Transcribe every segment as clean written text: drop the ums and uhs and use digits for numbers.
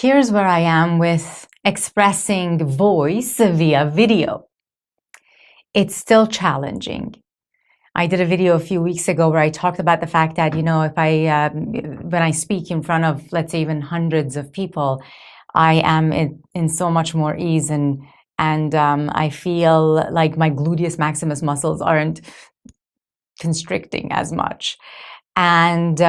here's where I am with expressing voice via video. It's still challenging. I did a video a few weeks ago where I talked about the fact that, you know, if when I speak in front of, let's say, even hundreds of people, I am in so much more ease and I feel like my gluteus maximus muscles aren't constricting as much. And,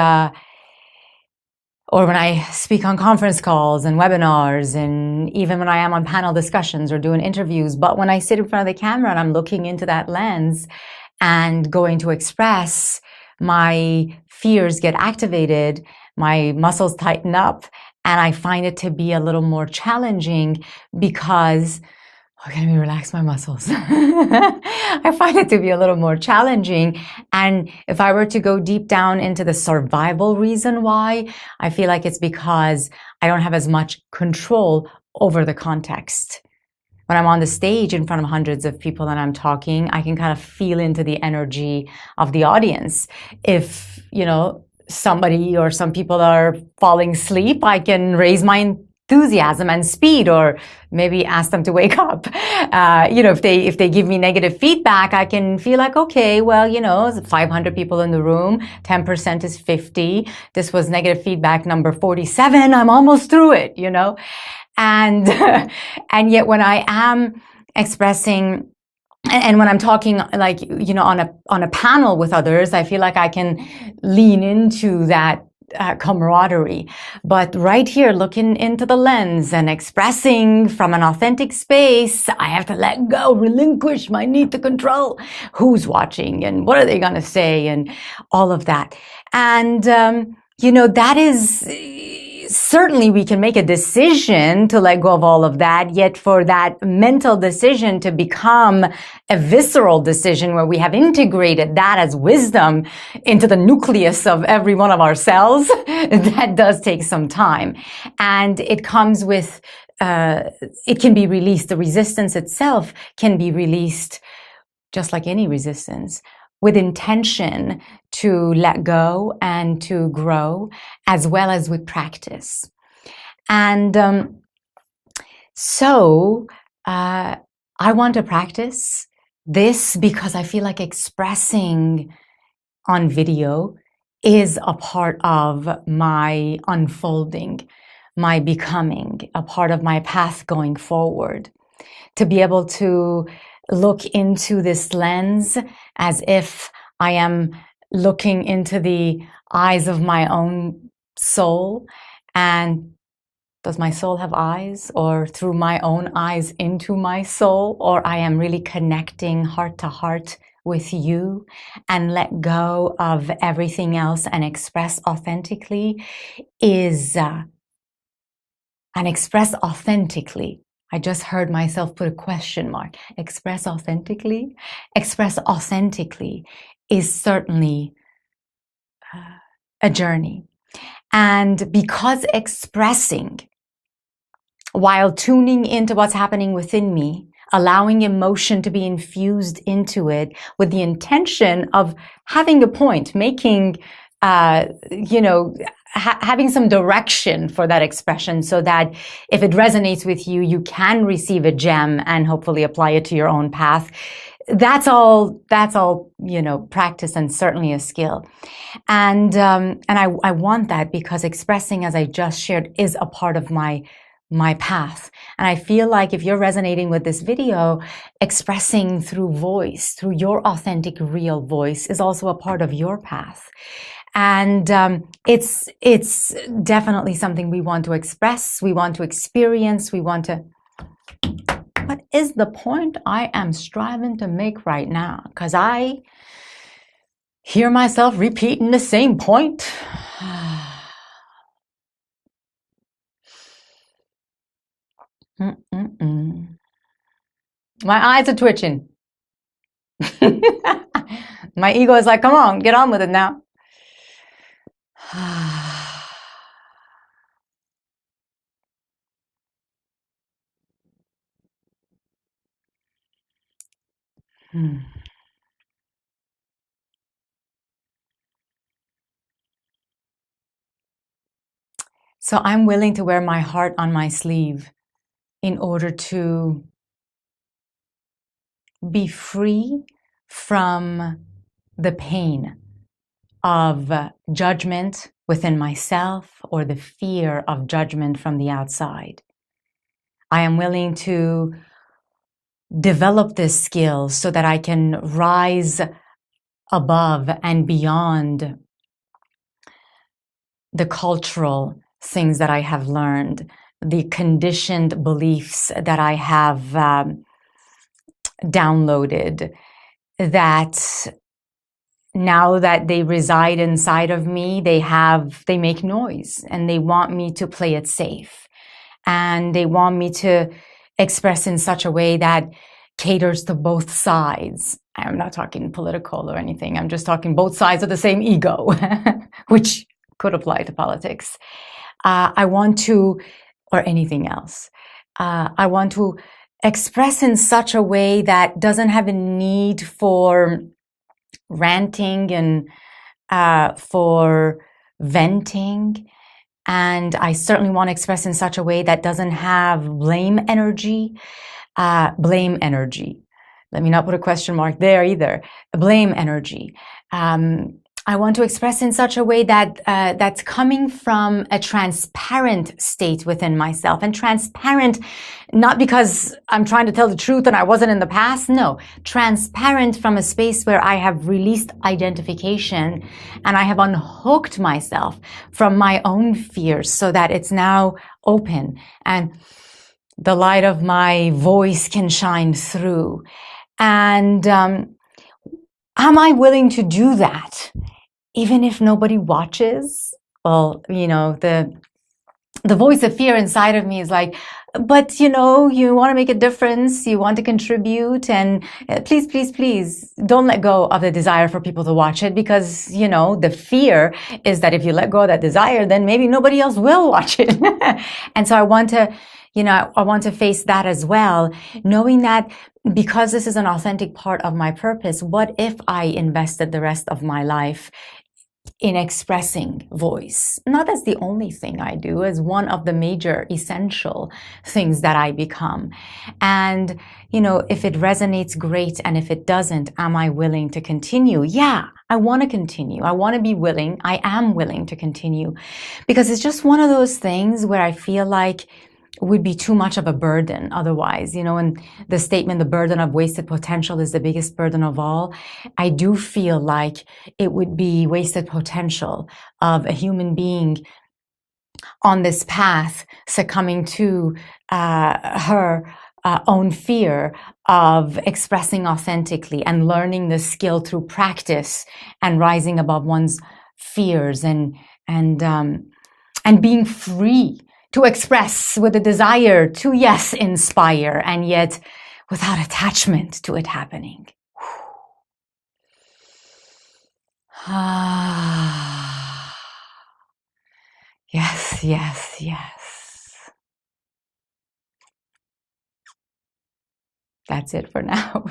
or when I speak on conference calls and webinars, and even when I am on panel discussions or doing interviews, but when I sit in front of the camera and I'm looking into that lens and going to express, my fears get activated, my muscles tighten up, and I find it to be a little more challenging because, okay, let me relax my muscles. I find it to be a little more challenging. And if I were to go deep down into the survival reason why, I feel like it's because I don't have as much control over the context. When I'm on the stage in front of hundreds of people and I'm talking, I can kind of feel into the energy of the audience. If, you know, somebody or some people are falling asleep, I can raise my enthusiasm and speed, or maybe ask them to wake up. You know, if they give me negative feedback, I can feel like, okay, well, you know, 500 people in the room, 10% is 50. This was negative feedback number 47. I'm almost through it, you know? And, and yet when I am expressing and when I'm talking, like, you know, on a panel with others, I feel like I can lean into that camaraderie. But right here, looking into the lens and expressing from an authentic space, I have to let go, relinquish my need to control who's watching and what are they going to say and all of that. And, you know, that is, certainly we can make a decision to let go of all of that, yet for that mental decision to become a visceral decision where we have integrated that as wisdom into the nucleus of every one of our cells, that does take some time. And it comes with, it can be released. The resistance itself can be released just like any resistance, with intention to let go and to grow, as well as with practice. And so I want to practice this because I feel like expressing on video is a part of my unfolding, my becoming, a part of my path going forward. To be able to look into this lens as if I am looking into the eyes of my own soul. And does my soul have eyes? Or through my own eyes into my soul? Or I am really connecting heart to heart with you and let go of everything else and express authentically is, and express authentically. I just heard myself put a question mark. Express authentically? Express authentically is certainly a journey. And because expressing, while tuning into what's happening within me, allowing emotion to be infused into it with the intention of having a point, making, you know, having some direction for that expression so that if it resonates with you, you can receive a gem and hopefully apply it to your own path. That's all, you know, practice and certainly a skill. And I want that because expressing, as I just shared, is a part of my path. And I feel like if you're resonating with this video, expressing through voice, through your authentic, real voice is also a part of your path. And it's definitely something we want to express, we want to experience, we want to... What is the point I am striving to make right now? Because I hear myself repeating the same point. My eyes are twitching. My ego is like, come on, get on with it now. So I'm willing to wear my heart on my sleeve in order to be free from the pain of judgment within myself or the fear of judgment from the outside. I am willing to develop this skill so that I can rise above and beyond the cultural things that I have learned, the conditioned beliefs that I have downloaded, that now that they reside inside of me, they make noise and they want me to play it safe. And they want me to express in such a way that caters to both sides. I'm not talking political or anything. I'm just talking both sides of the same ego, which could apply to politics. I want to, or anything else. I want to express in such a way that doesn't have a need for ranting and for venting. And I certainly want to express in such a way that doesn't have blame energy. Blame energy. Let me not put a question mark there either. Blame energy. I want to express in such a way that that's coming from a transparent state within myself. And transparent, not because I'm trying to tell the truth and I wasn't in the past. No, transparent from a space where I have released identification and I have unhooked myself from my own fears so that it's now open and the light of my voice can shine through. And am I willing to do that? Even if nobody watches? Well, you know, the voice of fear inside of me is like, but you know, you want to make a difference, you want to contribute, and please, please, please don't let go of the desire for people to watch it, because, you know, the fear is that if you let go of that desire, then maybe nobody else will watch it. And so I want to, you know, I want to face that as well, knowing that because this is an authentic part of my purpose, what if I invested the rest of my life in expressing voice? Not as the only thing I do, as one of the major essential things that I become. And, you know, if it resonates, great. And if it doesn't, am I willing to continue? Yeah, I want to continue. I want to be willing. I am willing to continue, because it's just one of those things where I feel like would be too much of a burden otherwise, you know, and the statement, the burden of wasted potential is the biggest burden of all. I do feel like it would be wasted potential of a human being on this path succumbing to her own fear of expressing authentically and learning the skill through practice and rising above one's fears and being free to express with a desire to, yes, inspire, and yet without attachment to it happening. Yes, yes, yes. That's it for now.